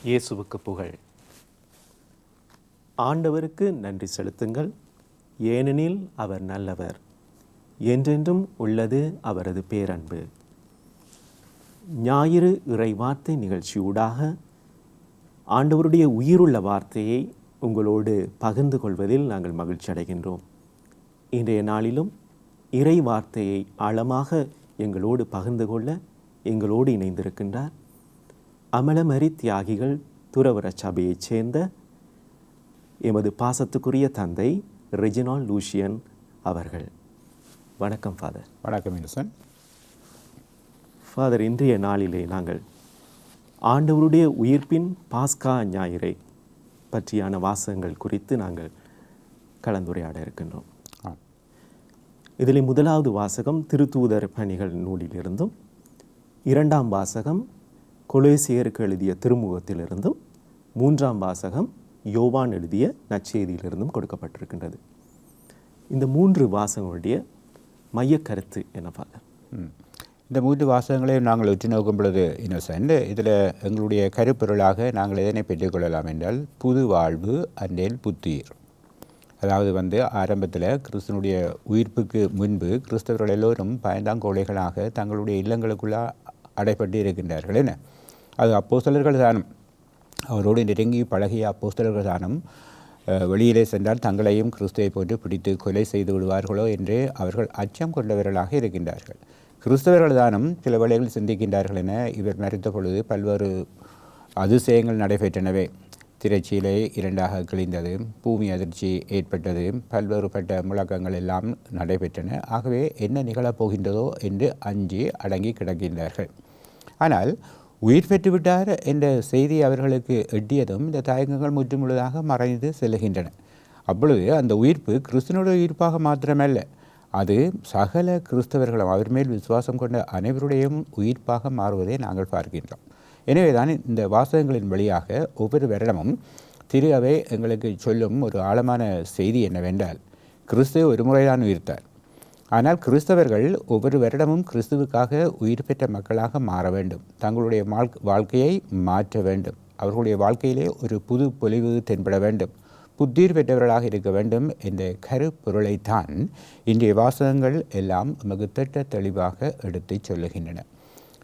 இயேசுவுக்கு புகழ். ஆண்டவருக்கு நன்றி செலுத்துங்கள், ஏனெனில் அவர் நல்லவர், என்றென்றும் உள்ளது அவரது பேரன்பு. ஞாயிறு இறை வார்த்தை நிகழ்ச்சியூடாக ஆண்டவருடைய உயிருள்ள வார்த்தையை உங்களோடு பகிர்ந்து கொள்வதில் நாங்கள் மகிழ்ச்சி அடைகின்றோம். இன்றைய நாளிலும் இறை வார்த்தையை ஆழமாக எங்களோடு பகிர்ந்து கொள்ள எங்களோடு இணைந்திருக்கின்றார் அமலமரி தியாகிகள் துறவற சபையைச் சேர்ந்த எமது பாசத்துக்குரிய தந்தை ரெஜினால் லூசியன் அவர்கள். வணக்கம் ஃபாதர். வணக்கம் இன்சன். ஃபாதர், இன்றைய நாளிலே நாங்கள் ஆண்டவருடைய உயிர்ப்பின் பாஸ்கா ஞாயிறை பற்றியான வாசகங்கள் குறித்து நாங்கள் கலந்துரையாட இருக்கின்றோம். இதில் முதலாவது வாசகம் திருத்தூதர் பணிகள் நூலிலிருந்தும், இரண்டாம் வாசகம் கொலோசியருக்கு எழுதிய திருமுகத்திலிருந்தும், மூன்றாம் வாசகம் யோவான் எழுதிய நற்செய்தியிலிருந்தும் கொடுக்கப்பட்டிருக்கின்றது. இந்த மூன்று வாசகங்களுடைய மையக்கருத்து என்ன ஃபாதர்? இந்த மூன்று வாசகங்களையும் நாங்கள் உற்று நோக்கும் பொழுது இன்னசென்ட், இதில் எங்களுடைய கருப்பொருளாக நாங்கள் எதனை பெற்றுக்கொள்ளலாம் என்றால், புது வாழ்வு அண்டேல் புத்துயிர். அதாவது ஆரம்பத்தில் கிறிஸ்தனுடைய உயிர்ப்புக்கு முன்பு கிறிஸ்தவர்கள் எல்லோரும் பயந்தாங்கோழைகளாக தங்களுடைய இல்லங்களுக்குள்ளே அடைப்பட்டு இருக்கின்றார்கள். என்ன அது அப்போஸ்தலர்கள் தானும், அவரோடு நெருங்கி பழகிய அப்போஸ்தலர்கள் தானும் வெளியிலே சென்றால் தங்களையும் கிறிஸ்துவை போன்று பிடித்து கொலை செய்து விடுவார்களோ என்று அவர்கள் அச்சம் கொண்டவர்களாக இருக்கின்றார்கள். கிறிஸ்தவர்கள் தானும் சில வேளைகளில் சிந்திக்கின்றார்கள் என இவர் மறித்த பொழுது பல்வேறு அதிசயங்கள் நடைபெற்றனவே. திரைச்சீலை இரண்டாக கிழிந்தது, பூமி அதிர்ச்சி ஏற்பட்டது, பல்வேறுபட்ட முழக்கங்கள் எல்லாம் நடைபெற்றன. ஆகவே என்ன நிகழப் போகின்றதோ என்று அஞ்சி அடங்கி கிடக்கின்றார்கள். ஆனால் உயிர் பெற்றுவிட்டார் என்ற செய்தி அவர்களுக்கு எட்டியதும் இந்த தயக்கங்கள் முற்றுமுழுதாக மறைந்து செல்லுகின்றன. அப்பொழுது அந்த உயிர்ப்பு கிறிஸ்துவனுடைய உயிர்ப்பாக மாத்திரமல்ல, அது சகல கிறிஸ்தவர்களும் அவர் மேல் விசுவாசம் கொண்ட அனைவருடையும் உயிர்ப்பாக மாறுவதை நாங்கள் பார்க்கின்றோம். எனவே தான் இந்த வாசகங்களின் வழியாக ஒவ்வொரு வருடமும் திரு அவை எங்களுக்கு சொல்லும் ஒரு ஆழமான செய்தி என்னவென்றால், கிறிஸ்து ஒரு முறைதான் உயிர்த்தார். ஆனால் கிறிஸ்தவர்கள் ஒவ்வொரு வருடமும் கிறிஸ்துவுக்காக உயிர் பெற்ற மக்களாக மாற வேண்டும், தங்களுடைய வாழ்க்கையை மாற்ற வேண்டும், அவர்களுடைய வாழ்க்கையிலே ஒரு புது பொலிவு தென்பட வேண்டும், புத்துயிர் பெற்றவர்களாக இருக்க வேண்டும் என்ற கருப்பொருளைத்தான் இன்றைய வாசகங்கள் எல்லாம் நமக்கு திட்ட தெளிவாக எடுத்து சொல்லுகின்றன.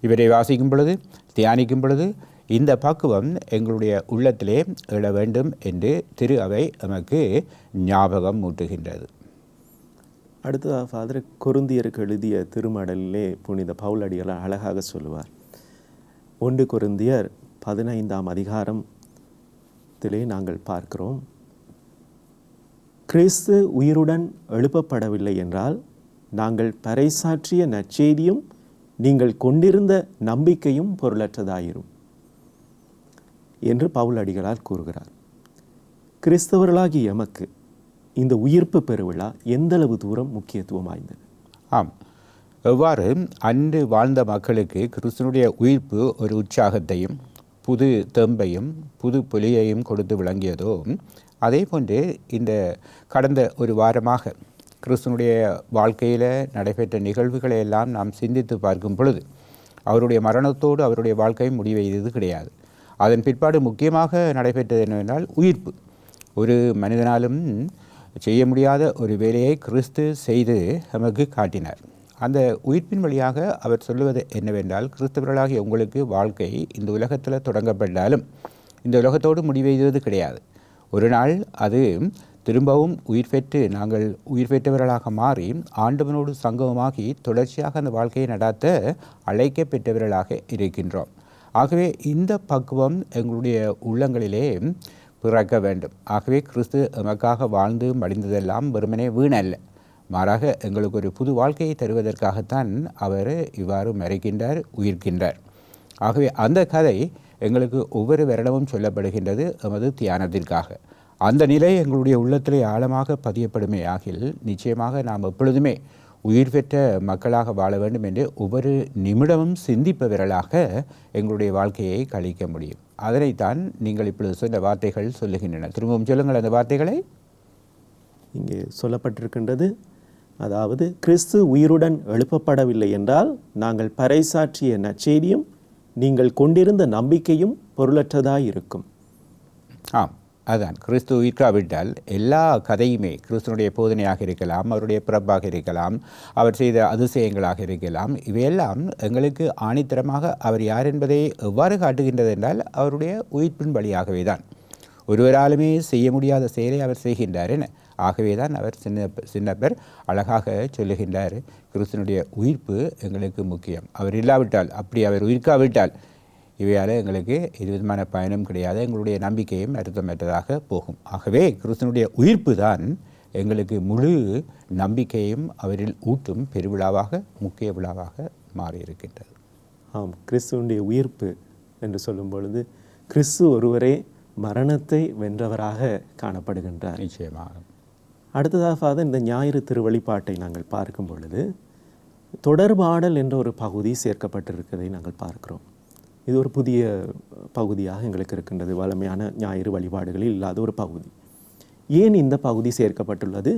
இவரை வாசிக்கும் பொழுது, தியானிக்கும் பொழுது இந்த பக்குவம் எங்களுடைய உள்ளத்திலே எழ வேண்டும் என்று திரு அவை நமக்கு ஞாபகம் மூட்டுகின்றது. அடுத்ததாக ஃபாதர், கொரிந்தியருக்கு எழுதிய திருமடலிலே புனித பவுல் அடிகளார் அழகாக சொல்லுவார். 1 கொரிந்தியர் 15ஆம் அதிகாரத்திலே நாங்கள் பார்க்கிறோம், கிறிஸ்து உயிருடன் எழுப்பப்படவில்லை என்றால் நாங்கள் பறைசாற்றிய நற்செய்தியும் நீங்கள் கொண்டிருந்த நம்பிக்கையும் பொருளற்றதாயிரும் என்று பவுல் அடிகளார் கூறுகிறார். கிறிஸ்தவர்களாகி எமக்கு இந்த உயிர்ப்பு பெருவிழா எந்தளவு தூரம் முக்கியத்துவம் வாய்ந்தது? ஆம், எவ்வாறு அன்று வாழ்ந்த மக்களுக்கு கிறிஸ்துவனுடைய உயிர்ப்பு ஒரு உற்சாகத்தையும் புது தெம்பையும் புது பொலியையும் கொடுத்து விளங்கியதோ, அதே போன்று இந்த கடந்த ஒரு வாரமாக கிறிஸ்துவனுடைய வாழ்க்கையில் நடைபெற்ற நிகழ்வுகளை எல்லாம் நாம் சிந்தித்து பார்க்கும் பொழுது, அவருடைய மரணத்தோடு அவருடைய வாழ்க்கை முடிவெய்தது கிடையாது. அதன் பிற்பாடு முக்கியமாக நடைபெற்றது என்னவென்றால் உயிர்ப்பு. ஒரு மனிதனாலும் செய்ய முடியாத ஒரு வேலையை கிறிஸ்து செய்து நமக்கு காட்டினார். அந்த உயிர்ப்பின் வழியாக அவர் சொல்லுவது என்னவென்றால், கிறிஸ்தவர்களாகிய உங்களுக்கு வாழ்க்கை இந்த உலகத்தில் தொடங்கப்பட்டாலும் இந்த உலகத்தோடு முடிவெய்துவது கிடையாது. ஒரு நாள் அது திரும்பவும் உயிர் பெற்று நாங்கள் உயிர் பெற்றவர்களாக மாறி ஆண்டவனோடு சங்கமமாகி தொடர்ச்சியாக அந்த வாழ்க்கையை நடாத்த அழைக்க பெற்றவர்களாக இருக்கின்றோம். ஆகவே இந்த பக்குவம் எங்களுடைய உள்ளங்களிலே பிறக்க வேண்டும். ஆகவே கிறிஸ்து எமக்காக வாழ்ந்து மடிந்ததெல்லாம் வெறுமனே வீணல்ல, மாறாக எங்களுக்கு ஒரு புது வாழ்க்கையை தருவதற்காகத்தான் அவர் இவ்வாறு மறைக்கின்றார், உயிர்க்கின்றார். ஆகவே அந்த கதை எங்களுக்கு ஒவ்வொரு வருடமும் சொல்லப்படுகின்றது எமது தியானத்திற்காக. அந்த நிலை எங்களுடைய உள்ளத்திலே ஆழமாக பதியப்படுமே ஆகில் நிச்சயமாக நாம் எப்பொழுதுமே உயிர் பெற்ற மக்களாக வாழ வேண்டும் என்று ஒவ்வொரு நிமிடமும் சிந்திப்பவர்களாக எங்களுடைய வாழ்க்கையை கழிக்க முடியும். அதனைத்தான் நீங்கள் இப்பொழுது சொன்ன வார்த்தைகள் சொல்லுகின்றன. திரும்பவும் சொல்லுங்கள் அந்த வார்த்தைகளை. இங்கே சொல்லப்பட்டிருக்கின்றது, அதாவது கிறிஸ்து உயிருடன் எழுப்பப்படவில்லை என்றால் நாங்கள் பறைசாற்றிய நற்செய்தியும் நீங்கள் கொண்டிருந்த நம்பிக்கையும் பொருளற்றதாய் இருக்கும். ஆம், அதுதான் கிறிஸ்து உயிர்க்காவிட்டால் எல்லா கதையுமே கிறிஸ்துவனுடைய போதனையாக இருக்கலாம், அவருடைய பிறப்பாக இருக்கலாம், அவர் செய்த அதிசயங்களாக இருக்கலாம், இவையெல்லாம் எங்களுக்கு ஆணித்தரமாக அவர் யார் என்பதை எவ்வாறு காட்டுகின்றது என்றால் அவருடைய உயிர்ப்பின் வழியாகவே தான். ஒருவராலுமே செய்ய முடியாத செயலை அவர் செய்கின்றார் என. ஆகவே தான் அவர் சின்னப்பர் அழகாக சொல்லுகின்றார், கிறிஸ்துவனுடைய உயிர்ப்பு எங்களுக்கு முக்கியம். அவர் இல்லாவிட்டால், அப்படி அவர் உயிர்க்காவிட்டால் இவையால் எங்களுக்கு எது விதமான பயனும் கிடையாது, எங்களுடைய நம்பிக்கையும் அர்த்தமற்றதாக போகும். ஆகவே கிறிஸ்துவனுடைய உயிர்ப்பு தான் எங்களுக்கு முழு நம்பிக்கையும் அவரில் ஊட்டும் பெருவிழாவாக, முக்கிய விழாவாக மாறியிருக்கின்றது. ஆம், கிறிஸ்துவனுடைய உயிர்ப்பு என்று சொல்லும் பொழுது கிறிஸ்து ஒருவரே மரணத்தை வென்றவராக காணப்படுகின்றார். நிச்சயமாக. அடுத்ததாக இந்த ஞாயிறு திருவழிபாட்டை நாங்கள் பார்க்கும் பொழுது தொடர்பாடல் என்ற ஒரு பகுதி சேர்க்கப்பட்டிருக்கிறதை நாங்கள் பார்க்கிறோம். இது ஒரு புதிய பகுதியாக எங்களுக்கு இருக்கின்றது. வழமையான ஞாயிறு வழிபாடுகளில் இல்லாத ஒரு பகுதி. ஏன் இந்த பகுதி சேர்க்கப்பட்டுள்ளது?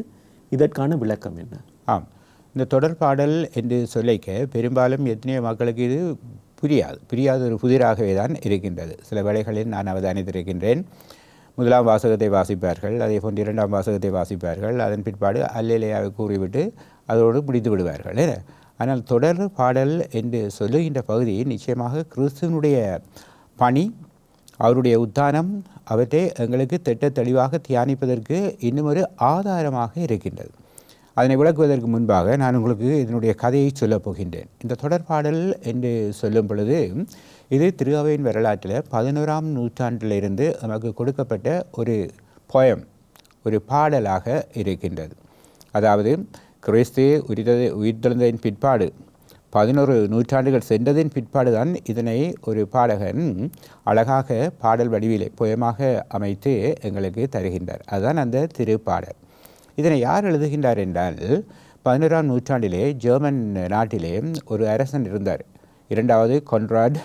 இதற்கான விளக்கம் என்ன? ஆம், இந்த தொடர்பாடல் என்று சொல்லிக்க பெரும்பாலும் எத்தனையோ மக்களுக்கு இது புரியாத ஒரு புதிராகவே தான் இருக்கின்றது. சில வேளைகளில் நான் அவதானித்திருக்கின்றேன். முதலாம் வாசகத்தை வாசிப்பார்கள், அதே போன்று இரண்டாம் வாசகத்தை வாசிப்பார்கள், அதன் பிற்பாடு அல்லேலூயாவை கூறிவிட்டு அதோடு முடித்து விடுவார்கள். ஆனால் தொடர் பாடல் என்று சொல்லுகின்ற பகுதி நிச்சயமாக கிறிஸ்துவனுடைய பணி, அவருடைய உத்தானம், அவற்றை எங்களுக்கு திட்ட தெளிவாக தியானிப்பதற்கு இன்னும் ஒரு ஆதாரமாக இருக்கின்றது. அதனை விளக்குவதற்கு முன்பாக நான் உங்களுக்கு இதனுடைய கதையை சொல்லப் போகின்றேன். இந்த தொடர்பாடல் என்று சொல்லும் பொழுது இது திருஅவையின் வரலாற்றில் 11ஆம் நூற்றாண்டிலிருந்து நமக்கு கொடுக்கப்பட்ட ஒரு போயம், ஒரு பாடலாக இருக்கின்றது. அதாவது கிறிஸ்து உயிர்த்தெழுந்ததின் பிற்பாடு 11 நூற்றாண்டுகள் சென்றதின் பிற்பாடு தான் இதனை ஒரு பாடகன் அழகாக பாடல் வடிவிலே போயமாக அமைத்து எங்களுக்கு தருகின்றார். அதுதான் அந்த திருப்பாடல். இதனை யார் எழுதுகின்றார் என்றால் 11ஆம் நூற்றாண்டிலே ஜெர்மன் நாட்டிலே ஒரு அரசன் இருந்தார். இரண்டாவது கொன்ராட்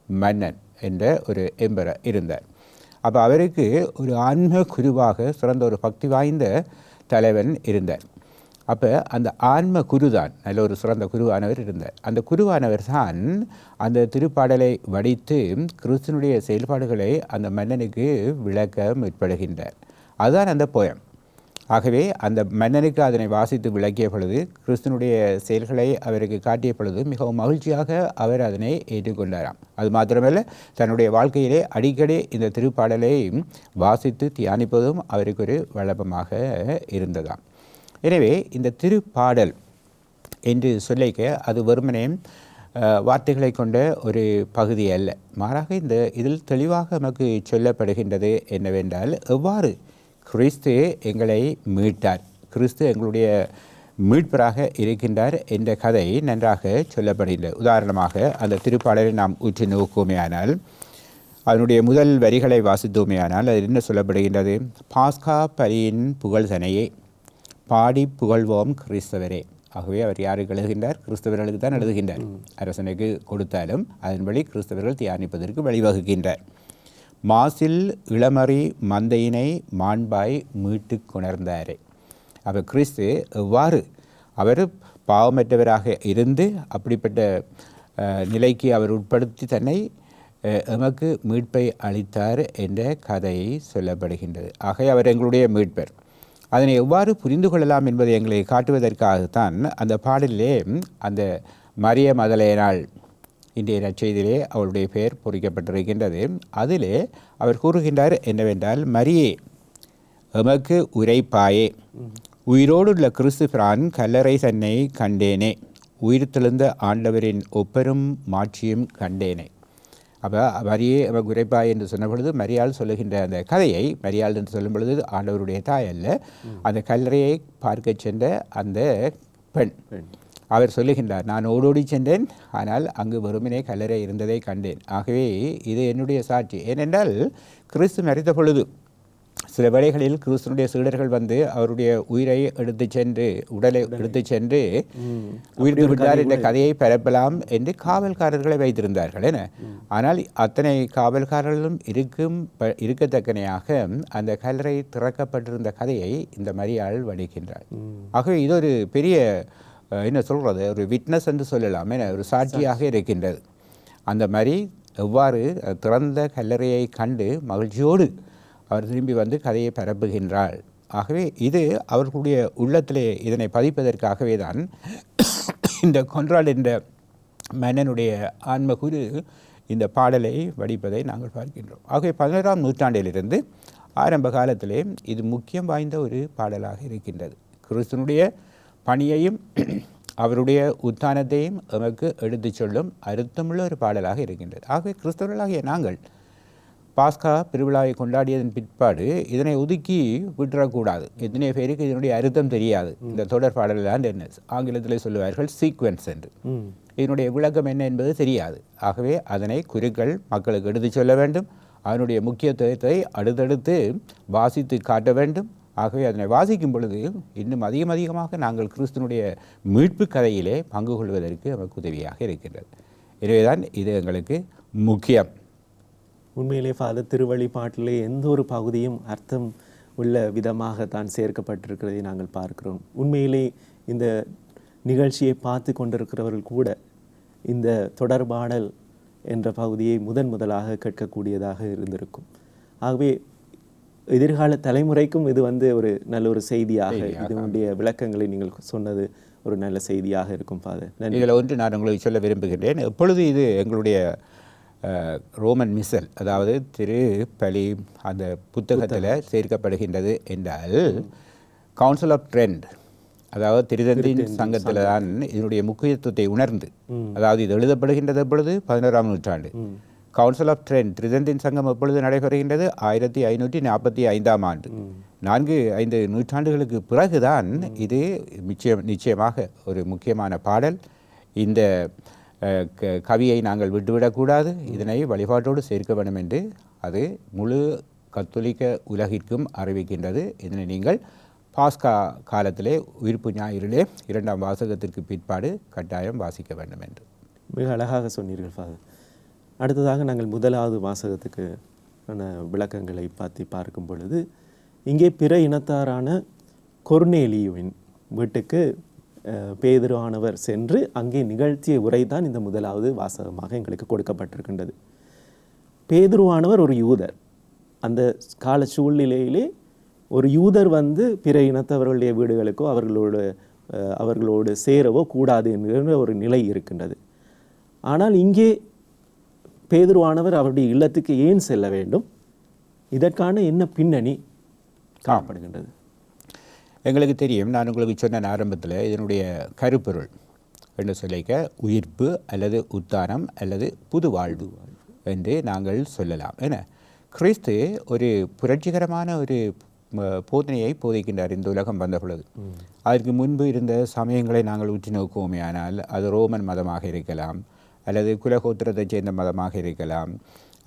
மன்னன் என்ற ஒரு எம்பரர் இருந்தார். அப்போ அவருக்கு ஒரு ஆன்ம குருவாக சிறந்த ஒரு பக்தி வாய்ந்த தலைவன் இருந்தார். அப்போ அந்த ஆன்ம குருதான், நல்ல ஒரு சிறந்த குருவானவர் இருந்தார். அந்த குருவானவர் தான் அந்த திருப்பாடலை வடித்து கிறிஸ்துவனுடைய செயல்பாடுகளை அந்த மன்னனுக்கு விளக்க முற்படுகின்றார். அதுதான் அந்த போயம். ஆகவே அந்த மன்னனுக்கு அதனை வாசித்து விளக்கிய பொழுது, கிறிஸ்துவனுடைய செயல்களை அவருக்கு காட்டிய பொழுது மிகவும் மகிழ்ச்சியாக அவர் அதனை ஏற்றுக்கொண்டாராம். அது மாத்திரமல்ல, தன்னுடைய வாழ்க்கையிலே அடிக்கடி இந்த திருப்பாடலை வாசித்து தியானிப்பதும் அவருக்கு ஒரு வழக்கமாக இருந்ததாம். எனவே இந்த திருப்பாடல் என்று சொல்லிக்க அது வெறுமனே வார்த்தைகளை கொண்ட ஒரு பகுதி அல்ல. மாறாக இதில் தெளிவாக நமக்கு சொல்லப்படுகின்றது என்னவென்றால், எவ்வாறு கிறிஸ்து எங்களை மீட்டார், கிறிஸ்து எங்களுடைய மீட்பராக இருக்கின்றார் என்ற கதை நன்றாக சொல்லப்படுகின்றது. உதாரணமாக அந்த திருப்பாடலை நாம் உற்று நோக்குவோமேயானால், அதனுடைய முதல் வரிகளை வாசித்தோமேயானால் அதில் என்ன சொல்லப்படுகின்றது? பாஸ்கா பலியின் புகழ்தனையே பாடி புகழ்வோம் கிறிஸ்தவரே. ஆகவே அவர் யாருக்கு எழுதுகின்றார்? கிறிஸ்தவர்களுக்கு தான் எழுதுகின்றார். அரசனுக்கு கொடுத்தாலும் அதன்படி கிறிஸ்தவர்கள் தியானிப்பதற்கு வழிவகுக்கின்றார். மாசில் இளமறி மந்தையினை மாண்பாய் மீட்டு கொணர்ந்தாரே. அப்போ கிறிஸ்து எவ்வாறு அவர் பாவமற்றவராக இருந்து அப்படிப்பட்ட நிலைக்கு அவர் உட்படுத்தி தன்னை எமக்கு மீட்பை அளித்தார் என்ற கதை சொல்லப்படுகின்றது. ஆகவே அவர் எங்களுடைய மீட்பர். அதனை எவ்வாறு புரிந்து கொள்ளலாம் என்பதை எங்களை காட்டுவதற்காகத்தான் அந்த பாடலிலே அந்த மரிய மதலேனாள் இன்றைய நற்செய்தியிலே அவளுடைய பெயர் பொறிக்கப்பட்டிருக்கின்றது. அதிலே அவர் கூறுகின்றார் என்னவென்றால், மரியே எமக்கு உரைப்பாயே, உயிரோடுள்ள கிறிஸ்து பிரான் கல்லறை தன்னை கண்டேனே, உயிர் தெழுந்த ஆண்டவரின் ஒப்பரும் மாட்சியும் கண்டேனே. அப்போ மரியே எமக்கு உரைப்பாய் என்று சொன்ன பொழுது மரியாள் சொல்லுகின்ற அந்த கதையை, மரியாள் என்று சொல்லும் பொழுது ஆண்டவருடைய தாய் அல்ல, அந்த கல்லறையை பார்க்க சென்ற அந்த பெண் அவர் சொல்லுகின்றார், நான் ஓடோடி சென்றேன், ஆனால் அங்கு வெறுமனே கல்லறை இருந்ததை கண்டேன். ஆகவே இது என்னுடைய சாட்சி. ஏனென்றால் கிறிஸ்து மரித்த பொழுது சில வேளைகளில் கிறிஸ்துவனுடைய சீடர்கள் வந்து அவருடைய உயிரை எடுத்து சென்று, உடலை எடுத்து சென்று உயிர்த்து விட்டார் என்ற கதையை பரப்பலாம் என்று காவல்காரர்களை வைத்திருந்தார்கள் என. ஆனால் அத்தனை காவல்காரர்களும் இருக்கத்தக்கனையாக அந்த கல்லறை திறக்கப்பட்டிருந்த கதையை இந்த மரியாள் வடிக்கின்றார். ஆகவே இது ஒரு பெரிய என்ன சொல்கிறது, ஒரு விட்னஸ் என்று சொல்லலாம், என ஒரு சாட்சியாக இருக்கின்றது. அந்த மாதிரி எவ்வாறு திறந்த கல்லறையை கண்டு மகிழ்ச்சியோடு அவர் திரும்பி வந்து கதையை பரப்புகின்றாள். ஆகவே இது அவர்களுடைய உள்ளத்திலே இதனை பதிப்பதற்காகவே தான் இந்த கொன்றாட் என்ற மன்னனுடைய ஆன்மகுரு இந்த பாடலை வடிப்பதை நாங்கள் பார்க்கின்றோம். ஆகவே 11ஆம் நூற்றாண்டிலிருந்து ஆரம்ப காலத்திலே இது முக்கியம் வாய்ந்த ஒரு பாடலாக இருக்கின்றது. கிறிஸ்துனுடைய பணியையும் அவருடைய உத்தானத்தையும் நமக்கு எடுத்துச் சொல்லும் அர்த்தமுள்ள ஒரு பாடலாக இருக்கின்றது. ஆகவே கிறிஸ்தவர்களாகிய நாங்கள் பாஸ்கா பெருவிழாவை கொண்டாடியதன் பிற்பாடு இதனை ஒதுக்கி விட்டுறக்கூடாது. எத்தனை பேருக்கு இதனுடைய அர்த்தம் தெரியாது. இந்த தொடர் பாடலாம் என்ன ஆங்கிலத்தில் சொல்லுவார்கள் சீக்வென்ஸ் என்று. இதனுடைய விளக்கம் என்ன என்பது தெரியாது. ஆகவே அதனை குருக்கள் மக்களுக்கு எடுத்துச் சொல்ல வேண்டும். அதனுடைய முக்கியத்துவத்தை அடுத்தடுத்து வாசித்து காட்ட வேண்டும். ஆகவே அதனை வாசிக்கும் பொழுது இன்னும் அதிகமாக நாங்கள் கிறிஸ்துனுடைய மீட்பு கதையிலே பங்கு கொள்வதற்கு நமக்கு உதவியாக இருக்கின்றது. எனவேதான் இது எங்களுக்கு முக்கியம். உண்மையிலே ஃபாதர், திருவழிபாட்டிலே எந்த ஒரு பகுதியும் அர்த்தம் உள்ள விதமாக தான் சேர்க்கப்பட்டிருக்கிறதை நாங்கள் பார்க்கிறோம். உண்மையிலே இந்த நிகழ்ச்சியை பார்த்து கொண்டிருக்கிறவர்கள் கூட இந்த தொடர்பாடல் என்ற பகுதியை முதலாக கேட்கக்கூடியதாக இருந்திருக்கும். ஆகவே எதிர்கால தலைமுறைக்கும் இது ஒரு நல்ல ஒரு செய்தியாக, இதனுடைய விளக்கங்களை நீங்கள் சொன்னது ஒரு நல்ல செய்தியாக இருக்கும் ஃபாதர். இதில் ஒன்று நான் உங்களுக்கு சொல்ல விரும்புகின்றேன். எப்பொழுது இது எங்களுடைய ரோமன் மிசல், அதாவது திருப்பலி அந்த புத்தகத்தில் சேர்க்கப்படுகின்றது என்றால் கவுன்சில் ஆஃப் ட்ரெண்ட், அதாவது திருத்தந்தின் சங்கத்தில் தான் இதனுடைய முக்கியத்துவத்தை உணர்ந்து, அதாவது இது எழுதப்படுகின்றது எப்பொழுது 11ஆம் நூற்றாண்டு. கவுன்சில் ஆஃப் ட்ரெண்ட் திருத்தந்தின் சங்கம் எப்பொழுது நடைபெறுகின்றது 1545ஆம் ஆண்டு. 4-5 நூற்றாண்டுகளுக்கு பிறகுதான் இது நிச்சயமாக ஒரு முக்கியமான பாடல். இந்த கவியை நாங்கள் விட்டுவிடக்கூடாது, இதனை வழிபாட்டோடு சேர்க்க வேண்டும் என்று அது முழு கத்தோலிக்க உலகிற்கும் அறிவிக்கின்றது. இதனை நீங்கள் பாஸ்கா காலத்திலே உயிர்ப்பு ஞாயிறிலே 2ஆம் வாசகத்திற்கு பிற்பாடு கட்டாயம் வாசிக்க வேண்டும் என்று. மிக அழகாக சொன்னீர்கள் ஃபாதர். அடுத்ததாக நாங்கள் 1வது வாசகத்துக்கு விளக்கங்களை பார்க்கும் பொழுது, இங்கே பிற இனத்தாரான கொர்நேலியுவின் வீட்டுக்கு பேதுருவானவர் சென்று அங்கே நிகழ்த்திய உரைதான் இந்த 1வது வாசகமாக எங்களுக்கு கொடுக்கப்பட்டிருக்கின்றது. பேதுருவானவர் ஒரு யூதர். அந்த கால சூழ்நிலையிலே ஒரு யூதர் பிற இனத்தவர்களுடைய வீடுகளுக்கோ அவர்களோடு சேரவோ கூடாது என்கிற ஒரு நிலை இருக்கின்றது. ஆனால் இங்கே பேதுருவானவர் அவருடைய இல்லத்துக்கு ஏன் செல்ல வேண்டும்? இதற்கான என்ன பின்னணி காணப்படுகின்றது? எங்களுக்கு தெரியும், நான் உங்களுக்கு சொன்ன ஆரம்பத்தில் இதனுடைய கருப்பொருள் என்று சொல்லிக்க உயிர்ப்பு அல்லது உத்தானம் அல்லது புது வாழ்வு என்று நாங்கள் சொல்லலாம். ஏன்னா கிறிஸ்து ஒரு புரட்சிகரமான ஒரு போதனையை போதிக்கின்றார் இந்த உலகம் வந்த பொழுது. அதற்கு முன்பு இருந்த சமயங்களை நாங்கள் உற்று நோக்குவோமே ஆனால் அது ரோமன் மதமாக இருக்கலாம், அல்லது குலகோத்திரத்தைச் சேர்ந்த மதமாக இருக்கலாம்,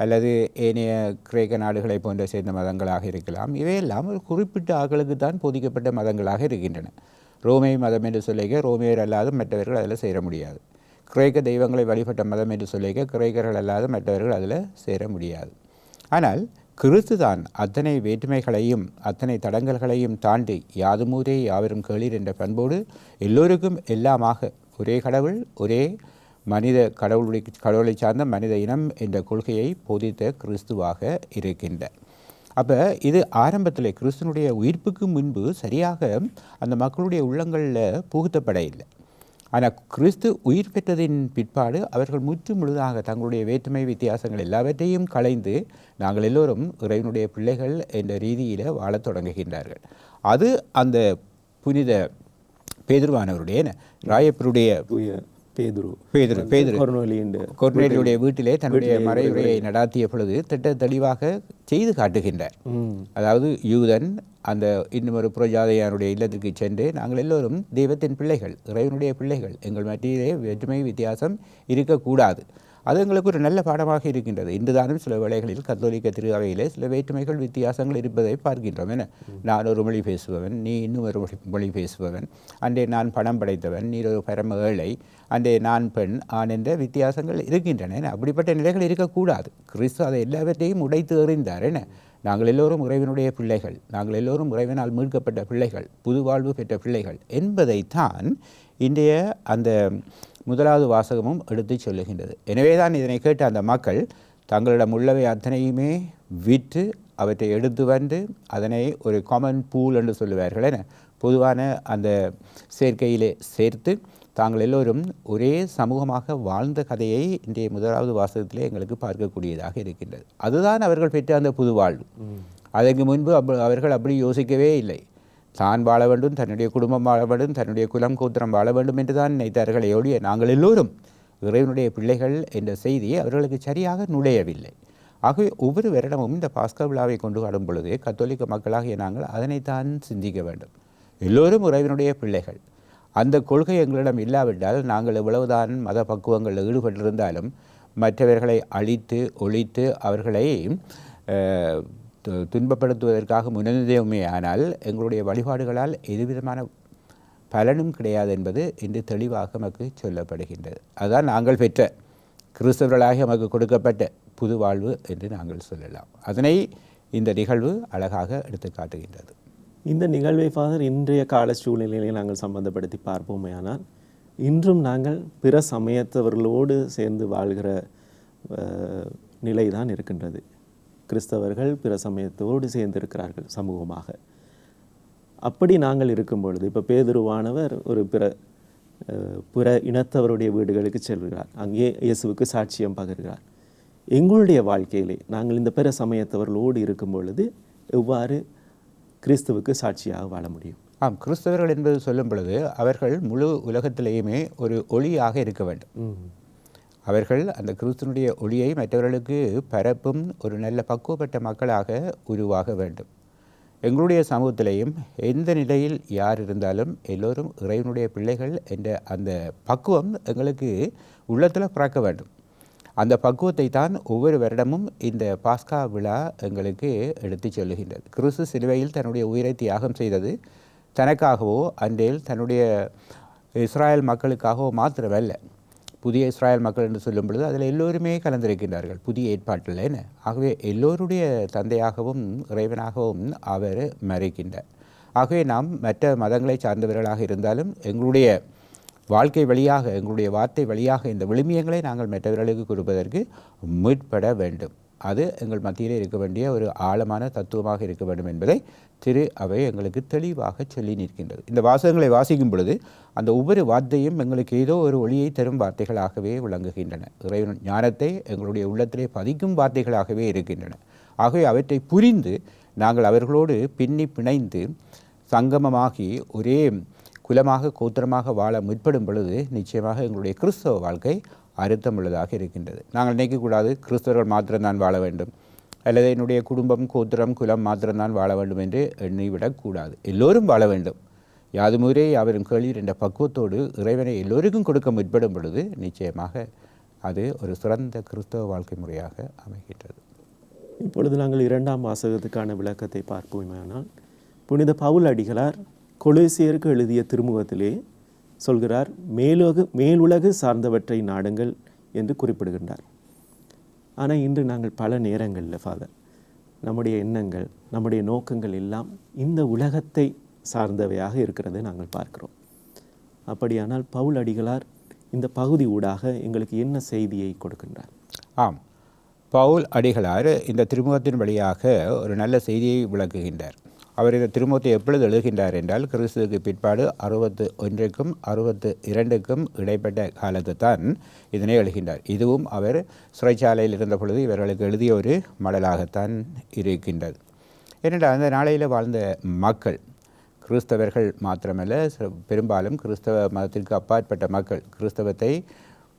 அல்லது ஏனைய கிரேக்க நாடுகளை போன்ற சேர்ந்த மதங்களாக இருக்கலாம். இவையெல்லாம் ஒரு குறிப்பிட்ட ஆட்களுக்கு தான் போதிக்கப்பட்ட மதங்களாக இருக்கின்றன. ரோமிய மதம் என்று சொல்லிக்க ரோமியர் அல்லாத மற்றவர்கள் அதில் சேர முடியாது. கிரேக்க தெய்வங்களை வழிபட்ட மதம் என்று சொல்லிக்க கிரேக்கர்கள் அல்லாத மற்றவர்கள் அதில் சேர முடியாது. ஆனால் கிறிஸ்து தான் அத்தனை வேற்றுமைகளையும் அத்தனை தடங்கல்களையும் தாண்டி யாதுமூரே யாவரும் கேளீர் என்ற பண்போடு எல்லோருக்கும் எல்லாமாக ஒரே கடவுள், ஒரே மனித கடவுளை சார்ந்த மனித இனம் என்ற கொள்கையை போதித்த கிறிஸ்துவாக இருக்கின்றார். அப்போ இது ஆரம்பத்தில் கிறிஸ்துவனுடைய உயிர்ப்புக்கு முன்பு சரியாக அந்த மக்களுடைய உள்ளங்களில் புகுத்தப்பட இல்லை. ஆனால் கிறிஸ்து உயிர் பெற்றதின் பிற்பாடு அவர்கள் முற்று முழுதாக தங்களுடைய வேற்றுமை வித்தியாசங்கள் எல்லாவற்றையும் களைந்து நாங்கள் எல்லோரும் இறைவனுடைய பிள்ளைகள் என்ற ரீதியில் வாழத் தொடங்குகின்றார்கள். அது அந்த புனித பேதுருவானவருடைய ராயப்பருடைய கொர்நேலியுடைய வீட்டிலே தன்னுடைய மறையுரையை நடாத்திய பொழுது திட்ட தெளிவாக செய்து காட்டுகின்றார். அதாவது யூதன் அந்த இன்னும் ஒரு புறஜாதையானுடைய இல்லத்திற்கு சென்று நாங்கள் எல்லோரும் தெய்வத்தின் பிள்ளைகள், இறைவனுடைய பிள்ளைகள், எங்கள் மத்தியிலே வேற்றுமை வித்தியாசம் இருக்கக்கூடாது. அது எங்களுக்கு ஒரு நல்ல பாடமாக இருக்கின்றது. இன்றுதானும் சில வேளைகளில் கத்தோலிக்க திருஅவையிலே சில வேற்றுமைகள் வித்தியாசங்கள் இருப்பதை பார்க்கின்றோம். என நான் ஒரு மொழி பேசுபவன், நீ இன்னும் ஒரு மொழி பேசுபவன், அன்றே நான் பணம் படைத்தவன், நீ ஒரு பரம ஏழை, அன்றே நான் பெண் ஆண் என்ற வித்தியாசங்கள் இருக்கின்றன. அப்படிப்பட்ட நிலைகள் இருக்கக்கூடாது. கிறிஸ்து அதை எல்லாவற்றையும் உடைத்து எறிந்தார். என நாங்கள் எல்லோரும் இறைவனுடைய பிள்ளைகள், நாங்கள் எல்லோரும் இறைவனால் மீட்கப்பட்ட பிள்ளைகள், புது வாழ்வு பெற்ற பிள்ளைகள் என்பதைத்தான் இன்றைய அந்த முதலாவது வாசகமும் எடுத்து சொல்லுகின்றது. எனவே தான் இதனை கேட்ட அந்த மக்கள் தங்களிடம் உள்ளவை அத்தனையுமே விற்று அவற்றை எடுத்து வந்து அதனை ஒரு காமன் பூல் என்று சொல்லுவார்கள் என பொதுவான அந்த சேர்க்கையிலே சேர்த்து தாங்கள் எல்லோரும் ஒரே சமூகமாக வாழ்ந்த கதையை இன்றைய முதலாவது வாசகத்திலே எங்களுக்கு பார்க்கக்கூடியதாக இருக்கின்றது. அதுதான் அவர்கள் பெற்ற அந்த புது வாழ்வு. அதற்கு முன்பு அவர்கள் அப்படி யோசிக்கவே இல்லை. தான் வாழ வேண்டும், தன்னுடைய குடும்பம் வாழ வேண்டும், தன்னுடைய குலம் கோத்திரம் வாழ வேண்டும் என்று தான் நினைத்தார்களே ஒழிய நாங்கள் எல்லோரும் இறைவனுடைய பிள்ளைகள் என்ற செய்தி அவர்களுக்கு சரியாக நுழையவில்லை. ஆகவே ஒவ்வொரு வருடமும் இந்த பாஸ்கா விழாவை கொண்டாடும் பொழுது கத்தோலிக்க மக்களாகிய நாங்கள் அதனைத்தான் சிந்திக்க வேண்டும். எல்லோரும் இறைவனுடைய பிள்ளைகள். அந்த கொள்கை எங்களிடம் இல்லாவிட்டால் நாங்கள் எவ்வளவுதான் மத பக்குவங்களில் ஈடுபட்டிருந்தாலும் மற்றவர்களை அழித்து ஒழித்து அவர்களை துன்பப்படுத்துவதற்காக முன்னேறுமே ஆனால் எங்களுடைய வழிபாடுகளால் எதுவிதமான பலனும் கிடையாது என்பது இன்று தெளிவாக நமக்கு சொல்லப்படுகின்றது. அதுதான் நாங்கள் பெற்ற கிறிஸ்தவர்களாக நமக்கு கொடுக்கப்பட்ட புது வாழ்வு என்று நாங்கள் சொல்லலாம். அதனை இந்த நிகழ்வு அழகாக எடுத்து காட்டுகின்றது. இந்த நிகழ்வை ஃபாதர் இன்றைய கால சூழ்நிலையை நாங்கள் சம்பந்தப்படுத்தி பார்ப்போமே, ஆனால் இன்றும் நாங்கள் பிற சமயத்தவர்களோடு சேர்ந்து வாழ்கிற நிலை தான் இருக்கின்றது. கிறிஸ்தவர்கள் பிற சமயத்தோடு சேர்ந்து இருக்கிறார்கள் சமூகமாக. அப்படி நாங்கள் இருக்கும் பொழுது இப்போ பேதுருவானவர் ஒரு பிற இனத்தவருடைய வீடுகளுக்கு செல்கிறார், அங்கே இயேசுவுக்கு சாட்சியம் பகர்கிறார். எங்களுடைய வாழ்க்கையிலே நாங்கள் இந்த பிற சமயத்தவர்களோடு இருக்கும் பொழுது எவ்வாறு கிறிஸ்துவுக்கு சாட்சியாக வாழ முடியும்? ஆம், கிறிஸ்தவர்கள் என்பது சொல்லும் பொழுது அவர்கள் முழு உலகத்திலேயுமே ஒரு ஒளியாக இருக்க வேண்டும். அவர்கள் அந்த கிறிஸ்துவனுடைய ஒளியை மற்றவர்களுக்கு பரப்பும் ஒரு நல்ல பக்குவப்பட்ட மக்களாக உருவாக வேண்டும். எங்களுடைய சமூகத்திலேயும் எந்த நிலையில் யார் இருந்தாலும் எல்லோரும் இறைவனுடைய பிள்ளைகள் என்ற அந்த பக்குவம் எங்களுக்கு உள்ளத்தில் பிறக்க வேண்டும். அந்த பக்குவத்தை தான் ஒவ்வொரு வருடமும் இந்த பாஸ்கா விழா எங்களுக்கு எடுத்து சொல்லுகின்றது. கிறிஸ்து சிலுவையில் தன்னுடைய உயிரை தியாகம் செய்தது தனக்காகவோ அன்றையில் தன்னுடைய இஸ்ராயல் மக்களுக்காகவோ மாத்திரமல்ல, புதிய இஸ்ராயல் மக்கள் என்று சொல்லும் பொழுது அதில் எல்லோருமே கலந்திருக்கின்றார்கள் புதிய ஏற்பாட்டில். ஆகவே எல்லோருடைய தந்தையாகவும் இறைவனாகவும் அவர் மறைக்கின்றார். ஆகவே நாம் மற்ற மதங்களை சார்ந்தவர்களாக இருந்தாலும் எங்களுடைய வாழ்க்கை வழியாக எங்களுடைய வார்த்தை வழியாக இந்த விழுமியங்களை நாங்கள் மற்றவர்களுக்கு கொடுப்பதற்கு முற்பட வேண்டும். அது எங்கள் மத்தியிலே இருக்க வேண்டிய ஒரு ஆழமான தத்துவமாக இருக்க வேண்டும் என்பதை திரு அவை எங்களுக்கு தெளிவாக சொல்லி நிற்கின்றது. இந்த வாசகங்களை வாசிக்கும் பொழுது அந்த ஒவ்வொரு வார்த்தையும் எங்களுக்கு ஏதோ ஒரு ஒளியை தரும் வார்த்தைகளாகவே விளங்குகின்றன. இறைவன் ஞானத்தை எங்களுடைய உள்ளத்திலே பதிக்கும் வார்த்தைகளாகவே இருக்கின்றன. ஆகவே அவற்றை புரிந்து நாங்கள் அவர்களோடு பின்னி பிணைந்து சங்கமமாகி ஒரே குலமாக கோத்திரமாக வாழ முற்படும் பொழுது நிச்சயமாக எங்களுடைய கிறிஸ்தவ வாழ்க்கை அர்த்தமுள்ளதாக இருக்கின்றது. நாங்கள் நினைக்கக்கூடாது கிறிஸ்தவர்கள் மாத்திரம்தான் வாழ வேண்டும் அல்லது என்னுடைய குடும்பம் கோத்திரம் குலம் மாத்திரம்தான் வாழ வேண்டும் என்று எண்ணிவிடக்கூடாது. எல்லோரும் வாழ வேண்டும். யாதுமுறை யாவரும் கேளீர் என்ற பக்குவத்தோடு இறைவனை எல்லோருக்கும் கொடுக்க முற்படும் பொழுது நிச்சயமாக அது ஒரு சிறந்த கிறிஸ்தவ வாழ்க்கை முறையாக அமைகின்றது. இப்பொழுது நாங்கள் 2ஆம் வாசகத்துக்கான விளக்கத்தை பார்ப்போமானால், புனித பவுல் அடிகளார் கொலோசியருக்கு எழுதிய திருமுகத்திலே சொல்கிறார், மேலுலகு சார்ந்தவற்றை நாடுங்கள் என்று குறிப்பிடுகின்றார். ஆனால் இன்று நாங்கள் பல நேரங்களில் ஃபாதர் நம்முடைய எண்ணங்கள் நம்முடைய நோக்கங்கள் எல்லாம் இந்த உலகத்தை சார்ந்தவையாக இருக்கிறதை நாங்கள் பார்க்கிறோம். அப்படியானால் பவுல் அடிகளார் இந்த பகுதி ஊடாக எங்களுக்கு என்ன செய்தியை கொடுக்கின்றார்? ஆம், பவுல் அடிகளார் இந்த திருமுகத்தின் வழியாக ஒரு நல்ல செய்தியை விளக்குகின்றார். அவர் இந்த திருமுகத்தை எப்பொழுது எழுதுகின்றார் என்றால் கிறிஸ்துவுக்கு பிற்பாடு 61க்கும் 62க்கும் இடைப்பட்ட காலத்து தான் இதனை எழுகின்றார். இதுவும் அவர் சிறைச்சாலையில் இருந்த பொழுது இவர்களுக்கு எழுதிய ஒரு மடலாகத்தான் இருக்கின்றது. ஏனென்றால் அந்த நாளையில் வாழ்ந்த மக்கள் கிறிஸ்தவர்கள் மாத்திரமல்ல, பெரும்பாலும் கிறிஸ்தவ மதத்திற்கு அப்பாற்பட்ட மக்கள், கிறிஸ்தவத்தை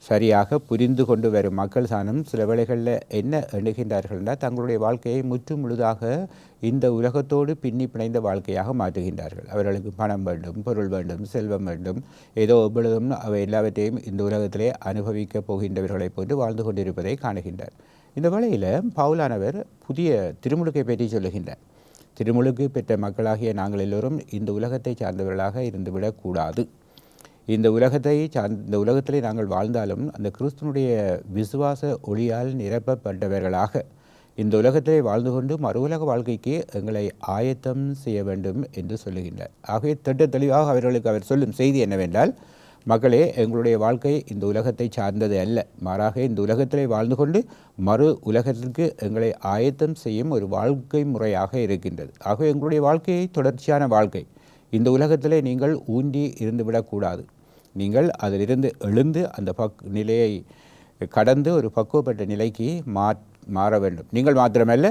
சரியாக புரிந்து கொண்டு வரும் மக்கள் தானும் சில வேளைகளில் என்ன எண்ணுகின்றார்கள் என்றால் தங்களுடைய வாழ்க்கையை முற்று முழுதாக இந்த உலகத்தோடு பின்னி பிணைந்த வாழ்க்கையாக மாற்றுகின்றார்கள். அவர்களுக்கு பணம் வேண்டும், பொருள் வேண்டும், செல்வம் வேண்டும், ஏதோ எப்பொழுதும் அவை எல்லாவற்றையும் இந்த உலகத்திலே அனுபவிக்கப் போகின்றவர்களைப் போன்று வாழ்ந்து கொண்டிருப்பதை காணுகின்றார். இந்த வேளையில் பவுலானவர் புதிய திருமுழுக்கை பற்றி சொல்லுகின்றார். திருமுழுக்கு பெற்ற மக்களாகிய நாங்கள் எல்லோரும் இந்த உலகத்தை சார்ந்தவர்களாக இருந்துவிடக்கூடாது. இந்த உலகத்திலே நாங்கள் வாழ்ந்தாலும் அந்த கிறிஸ்துவனுடைய விசுவாச ஒளியால் நிரப்பப்பட்டவர்களாக இந்த உலகத்திலே வாழ்ந்து கொண்டு மறு உலக வாழ்க்கைக்கு எங்களை ஆயத்தம் செய்ய வேண்டும் என்று சொல்லுகின்றார். ஆகவே திட்ட தெளிவாக அவர்களுக்கு அவர் சொல்லும் செய்தி என்னவென்றால், மக்களே, எங்களுடைய வாழ்க்கை இந்த உலகத்தை சார்ந்தது அல்ல, மாறாக இந்த உலகத்திலே வாழ்ந்து கொண்டு மறு உலகத்திற்கு எங்களை ஆயத்தம் செய்யும் ஒரு வாழ்க்கை முறையாக இருக்கின்றது. ஆகவே எங்களுடைய வாழ்க்கையை தொடர்ச்சியான வாழ்க்கை. இந்த உலகத்திலே நீங்கள் ஊன்றி இருந்துவிடக்கூடாது. நீங்கள் அதிலிருந்து எழுந்து அந்த நிலையை கடந்து ஒரு பக்குவப்பட்ட நிலைக்கு மாற வேண்டும். நீங்கள் மாத்திரமல்ல,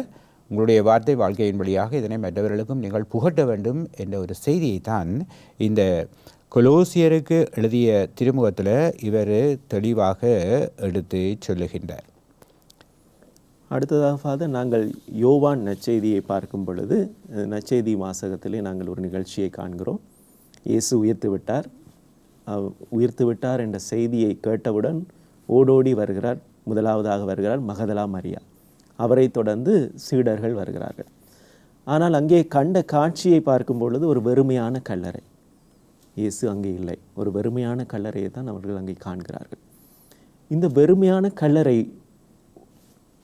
உங்களுடைய வார்த்தை வாழ்க்கையின் வழியாக இதனை மற்றவர்களுக்கும் நீங்கள் புகட்ட வேண்டும் என்ற ஒரு செய்தியைத்தான் இந்த கொலோசியருக்கு எழுதிய திருமுகத்தில் இவர் தெளிவாக எடுத்து சொல்லுகின்றார். அடுத்ததாக ஃபாதர், நாங்கள் யோவான் நற்செய்தியை பார்க்கும் பொழுது நற்செய்தி வாசகத்திலே நாங்கள் ஒரு நிகழ்ச்சியை காண்கிறோம். இயேசு உயிர்த்து விட்டார் என்ற செய்தியை கேட்டவுடன் ஓடோடி வருகிறார். முதலாவதாக வருகிறார் மகதலா மரியா. அவரை தொடர்ந்து சீடர்கள் வருகிறார்கள். ஆனால் அங்கே கண்ட காட்சியை பார்க்கும் பொழுது ஒரு வெறுமையான கல்லறை. இயேசு அங்கே இல்லை. ஒரு வெறுமையான கல்லறையை தான் அவர்கள் அங்கே காண்கிறார்கள். இந்த வெறுமையான கல்லறை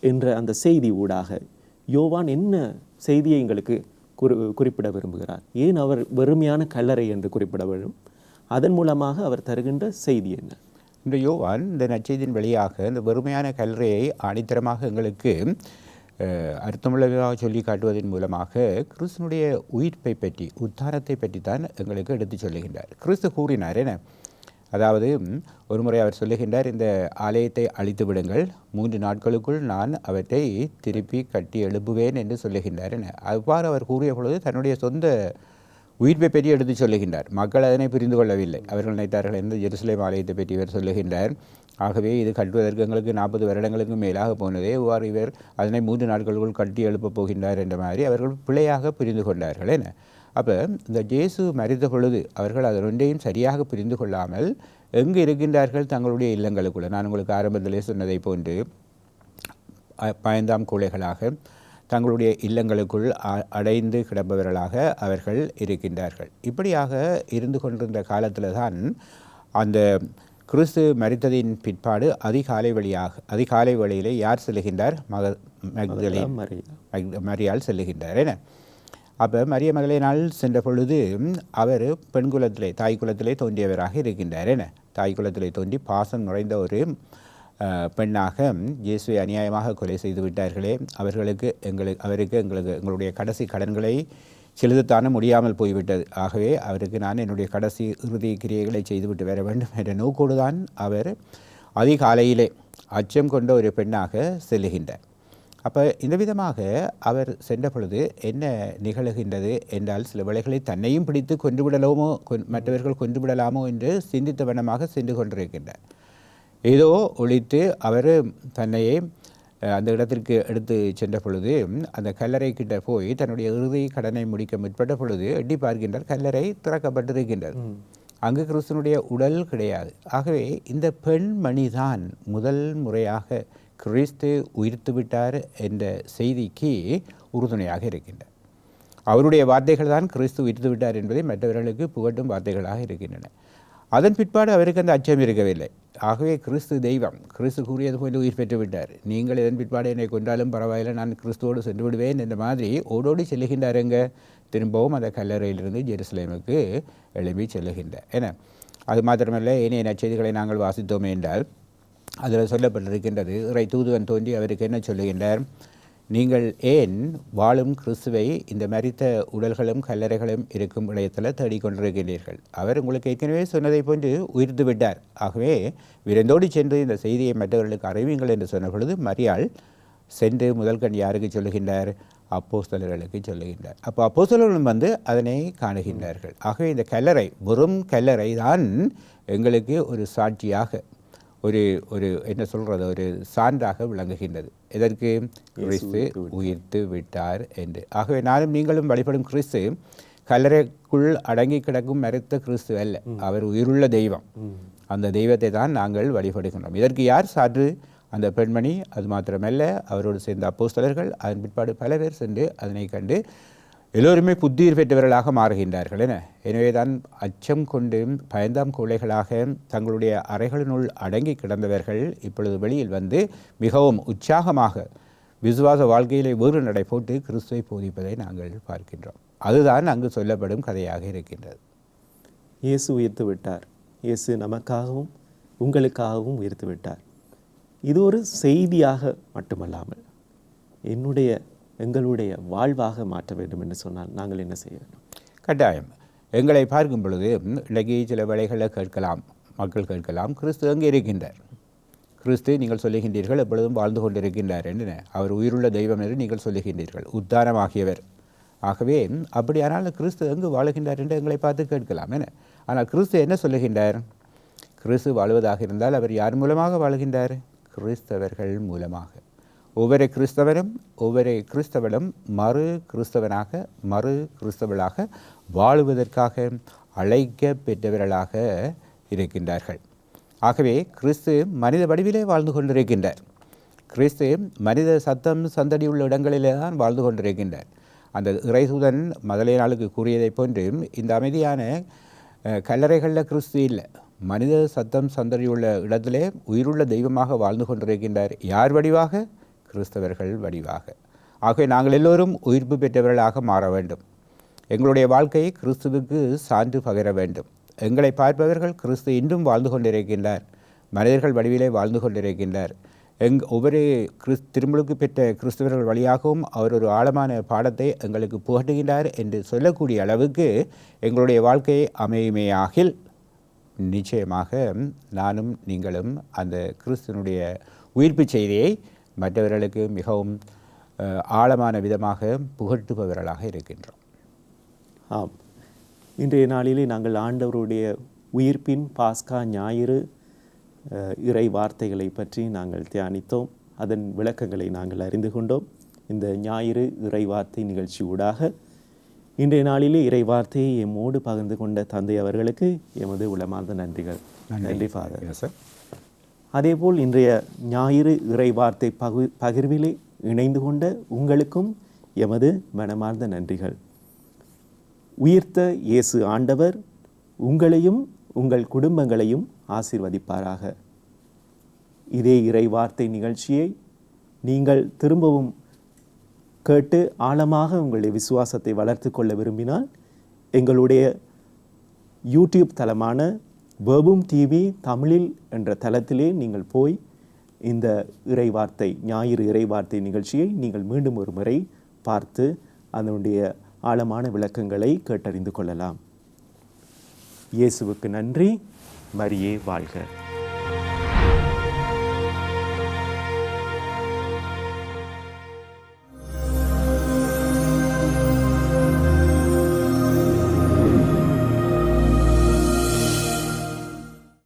என்ற அந்த செய்தி ஊடாக யோவான் என்ன செய்தியை எங்களுக்கு குறிப்பிட விரும்புகிறார்? ஏன் அவர் வெறுமையான கல்லறை என்று குறிப்பிட வேண்டும்? அதன் மூலமாக அவர் தருகின்ற செய்தி என்ன? இந்த யோவான் இந்த நற்செய்தியின் வழியாக இந்த வெறுமையான கல்லறையை ஆணித்தரமாக எங்களுக்கு அர்த்தமுள்ளதாக சொல்லி காட்டுவதன் மூலமாக கிறிஸ்துனுடைய உயிர்ப்பை பற்றி, உத்தாரத்தை பற்றி தான் எங்களுக்கு எடுத்து சொல்லுகின்றார். கிறிஸ்து கூறினார் என்ன? அதாவது ஒரு முறை அவர் சொல்லுகின்றார், இந்த ஆலயத்தை அழித்து விடுங்கள், 3 நாட்களுக்குள் நான் அவற்றை திருப்பி கட்டி எழுப்புவேன் என்று சொல்லுகின்றார் என்ன. அவ்வாறு அவர் கூறிய பொழுது தன்னுடைய சொந்த உயிர்ப்பை பற்றி எடுத்து சொல்லுகின்றார். மக்கள் அதனை புரிந்து கொள்ளவில்லை. அவர்கள் நினைத்தார்கள் என்று ஜெருசலேம் ஆலயத்தை பற்றி இவர் சொல்லுகின்றார். ஆகவே இது கட்டுவதற்கு எங்களுக்கு 40 வருடங்களுக்கு மேலாக போனதே, இவ்வாறு இவர் அதனை 3 நாட்களுக்குள் கட்டி எழுப்பப் போகின்றார் என்ற மாதிரி அவர்கள் பிழையாக புரிந்து கொண்டார்கள் என்ன. அப்போ இந்த இயேசு மரித்த பொழுது அவர்கள் அதன் ஒன்றையும் சரியாக புரிந்து கொள்ளாமல் எங்கு இருக்கின்றார்கள்? தங்களுடைய இல்லங்களுக்குள்ள. நான் உங்களுக்கு ஆரம்பத்திலே சொன்னதை போன்று பயந்தாம் கூளைகளாக தங்களுடைய இல்லங்களுக்குள் அடைந்து கிடப்பவர்களாக அவர்கள் இருக்கின்றார்கள். இப்படியாக இருந்து கொண்டிருந்த காலத்தில் தான் அந்த கிறிஸ்து மரித்ததின் பிற்பாடு அதிகாலை வழியிலே யார் செல்லுகின்றார்? மரியாள் செல்லுகின்றார் என்ன. அப்போ மரிய மகளேனால் சென்ற பொழுது அவர் பெண் குலத்திலே, தாய் குலத்திலே தோன்றியவராக இருக்கின்றார் என்ன. தாய் குலத்திலே தோன்றி பாசம் நுழைந்த ஒரு பெண்ணாக இயேசுவை அநியாயமாக கொலை செய்து விட்டார்களே, அவருக்கு எங்களுடைய கடைசி கடன்களை செலுத்தத்தான முடியாமல் போய்விட்டது. ஆகவே அவருக்கு நான் என்னுடைய கடைசி இறுதி கிரியைகளை செய்துவிட்டு வர வேண்டும் என்ற நோக்கோடு தான் அவர் அதிகாலையிலே அச்சம் கொண்ட ஒரு பெண்ணாக செல்லுகின்றார். அப்போ இந்த விதமாக அவர் சென்ற பொழுது என்ன நிகழுகின்றது என்றால், சில வேளைகளை தன்னையும் பிடித்து கொன்றுவிடலாமோ, மற்றவர்கள் கொன்றுவிடலாமோ என்று சிந்தித்த வண்ணமாக சென்று கொண்டிருக்கின்றார். ஏதோ ஒழித்து அவர் தன்னையே அந்த இடத்திற்கு எடுத்து சென்ற பொழுது அந்த கல்லறை கிட்ட போய் தன்னுடைய இறுதி கடனை முடிக்க முற்பட்ட பொழுது எட்டி பார்க்கின்றார். கல்லறை திறக்கப்பட்டிருக்கின்றது. அங்கு கிறிஸ்துனுடைய உடல் கிடையாது. ஆகவே இந்த பெண்மணிதான் முதல் முறையாக கிறிஸ்து உயிர்த்து விட்டார் என்ற செய்திக்கு உறுதுணையாக இருக்கின்றார். அவருடைய வார்த்தைகள் தான் கிறிஸ்து உயிர்த்து விட்டார் என்பதை மற்றவர்களுக்கு புகட்டும் வார்த்தைகளாக இருக்கின்றன. அதன் பிற்பாடு அவருக்கு அந்த அச்சம் இருக்கவில்லை. ஆகவே கிறிஸ்து தெய்வம், கிறிஸ்து கூறியது போன்று உயிர் பெற்று விட்டார். நீங்கள் இதன் பிற்பாடு என்னை கொண்டாலும் பரவாயில்லை, நான் கிறிஸ்துவோடு சென்று விடுவேன் என்ற மாதிரி ஓடோடி செல்லுகின்றாருங்க. திரும்பவும் அந்த கல்லறையிலிருந்து ஜெருசலேமுக்கு எழும்பி செல்லுகின்றார் என. அது மாத்திரமல்ல, ஏனைய நற்செய்திகளை நாங்கள் வாசித்தோமே என்றால் அதில் சொல்லப்பட்டிருக்கின்றது, இறை தூதுவன் தோன்றி அவருக்கு என்ன சொல்லுகின்றார்? நீங்கள் ஏன் வாழும் கிறிஸ்துவை இந்த மரித்த உடல்களும் கல்லறைகளும் இருக்கும் இடத்தில் தேடிக்கொண்டிருக்கிறீர்கள்? அவர் உங்களுக்கு ஏற்கனவே சொன்னதை போன்று உயிர்த்து விட்டார். ஆகவே விரைந்தோடு சென்று இந்த செய்தியை மற்றவர்களுக்கு அறிவியுங்கள் என்று சொன்ன பொழுது மரியாள் சென்று முதல் கண் யாருக்கு சொல்லுகின்றார்? அப்போஸ்தலர்களுக்கு சொல்லுகின்றார். அப்போ அப்போஸ்தலர்களும் வந்து அதனை காணுகின்றார்கள். ஆகவே இந்த கல்லறை, வெறும் கல்லறை தான் எங்களுக்கு ஒரு சாட்சியாக, ஒரு என்ன சொல்கிறது, ஒரு சான்றாக விளங்குகின்றது. எதற்கு? கிறிஸ்து உயிர்த்து விட்டார் என்று. ஆகவே நானும் நீங்களும் வழிபடும் கிறிஸ்து கல்லறைக்குள் அடங்கி கிடக்கும் மரித்த கிறிஸ்து அல்ல, அவர் உயிருள்ள தெய்வம். அந்த தெய்வத்தை தான் நாங்கள் வழிபடுகின்றோம். இதற்கு யார் சான்று? அந்த பெண்மணி. அது மாத்திரமல்ல, அவரோடு சேர்ந்த அப்போஸ்தலர்கள், அதன் பிற்பாடு பல பேர் சென்று அதனை கண்டு எல்லோருமே புத்துயிர் பெற்றவர்களாக மாறுகின்றார்கள் என. எனவே தான் அச்சம் கொண்டு பயந்தாம் கோழைகளாக தங்களுடைய அறைகளினுள் அடங்கி கிடந்தவர்கள் இப்பொழுது வெளியில் வந்து மிகவும் உற்சாகமாக விசுவாச வாழ்க்கையிலே வேறு நடை போட்டு கிறிஸ்துவை போதிப்பதை நாங்கள் பார்க்கின்றோம். அதுதான் அங்கு சொல்லப்படும் கதையாக இருக்கின்றது. இயேசு உயிர்த்து விட்டார் இயேசு நமக்காகவும் உங்களுக்காகவும் உயிர்த்து விட்டார். இது ஒரு செய்தியாக மட்டுமல்லாமல் எங்களுடைய வாழ்வாக மாற்ற வேண்டும் என்று சொன்னால் நாங்கள் என்ன செய்ய வேண்டும்? கட்டாயம். எங்களை பார்க்கும் பொழுது இன்றைக்கு சில வேளைகளில் மக்கள் கேட்கலாம், கிறிஸ்து எங்கே இருக்கின்றார்? கிறிஸ்து நீங்கள் சொல்லுகின்றீர்கள் எப்பொழுதும் வாழ்ந்து கொண்டிருக்கின்றார் என்று. அவர் உயிருள்ள தெய்வம் என்று நீங்கள் சொல்லுகின்றீர்கள், உத்தானமாகியவர். ஆகவே அப்படியானால் கிறிஸ்து எங்கு வாழுகின்றார் என்று எங்களை பார்த்து கேட்கலாம் என்ன. ஆனால் கிறிஸ்து என்ன சொல்லுகின்றார்? கிறிஸ்து வாழ்வதாக இருந்தால் அவர் யார் மூலமாக வாழுகின்றார்? கிறிஸ்தவர்கள் மூலமாக. ஒவ்வொரு கிறிஸ்தவரும் ஒவ்வொரு கிறிஸ்தவனும் மறு கிறிஸ்தவர்களாக வாழுவதற்காக அழைக்க பெற்றவர்களாக இருக்கின்றார்கள். ஆகவே கிறிஸ்து மனித வடிவிலே வாழ்ந்து கொண்டிருக்கின்றார். கிறிஸ்து மனித சத்தம் சந்தடி உள்ள இடங்களிலே தான் வாழ்ந்து கொண்டிருக்கின்றார். அந்த இறைதூதன் முதலே நாளுக்கு கூறியதை போன்று இந்த அமைதியான கல்லறைகளில் கிறிஸ்து இல்லை, மனித சத்தம் சந்தடியுள்ள இடத்திலே உயிருள்ள தெய்வமாக வாழ்ந்து கொண்டிருக்கின்றார். யார் வடிவாக? கிறிஸ்தவர்கள் வடிவாக. ஆகவே நாங்கள் எல்லோரும் உயிர்ப்பு பெற்றவர்களாக மாற வேண்டும். எங்களுடைய வாழ்க்கையை கிறிஸ்துவுக்கு சான்று பகிர வேண்டும். எங்களை பார்ப்பவர்கள் கிறிஸ்து இன்றும் வாழ்ந்து கொண்டிருக்கின்றார், மனிதர்கள் வடிவிலே வாழ்ந்து கொண்டிருக்கின்றார். ஒவ்வொரு திருமுழுக்கு பெற்ற கிறிஸ்தவர்கள் வழியாகவும் அவர் ஒரு ஆழமான பாடத்தை எங்களுக்கு புகட்டுகின்றார் என்று சொல்லக்கூடிய அளவுக்கு எங்களுடைய வாழ்க்கையை அமையுமேயாகில் நிச்சயமாக நானும் நீங்களும் அந்த கிறிஸ்துவனுடைய உயிர்ப்பு செய்தியை மற்றவர்களுக்கு மிகவும் ஆழமான விதமாக புகட்டுபவர்களாக இருக்கின்றோம். ஆம், இன்றைய நாளிலே நாங்கள் ஆண்டவருடைய உயிர்ப்பின் பாஸ்கா ஞாயிறு இறை வார்த்தைகளை பற்றி நாங்கள் தியானித்தோம். அதன் விளக்கங்களை நாங்கள் அறிந்து கொண்டோம். இந்த ஞாயிறு இறை வார்த்தை நிகழ்ச்சி ஊடாக இன்றைய நாளிலே இறை வார்த்தையை எம்மோடு பகிர்ந்து கொண்ட தந்தை அவர்களுக்கு எமது உளமார்ந்த நன்றிகள். நன்றி ஃபாதர். அதேபோல் இன்றைய ஞாயிறு இறை வார்த்தை பகிர்விலே இணைந்து கொண்ட உங்களுக்கும் எமது மனமார்ந்த நன்றிகள். உயிர்த்த இயேசு ஆண்டவர் உங்களையும் உங்கள் குடும்பங்களையும் ஆசீர்வதிப்பாராக. இதே இறை வார்த்தை நிகழ்ச்சியை நீங்கள் திரும்பவும் கேட்டு ஆழமாக உங்களுடைய விசுவாசத்தை வளர்த்து கொள்ள விரும்பினால் எங்களுடைய யூடியூப் தளமான வேர்பும் டிவி தமிழில் என்ற தளத்திலே நீங்கள் போய் இந்த இறைவார்த்தை ஞாயிறு இறைவார்த்தை நிகழ்ச்சியை நீங்கள் மீண்டும் ஒரு முறை பார்த்து அதனுடைய ஆழமான விளக்கங்களை கேட்டறிந்து கொள்ளலாம். இயேசுவுக்கு நன்றி. மரியே வாழ்க.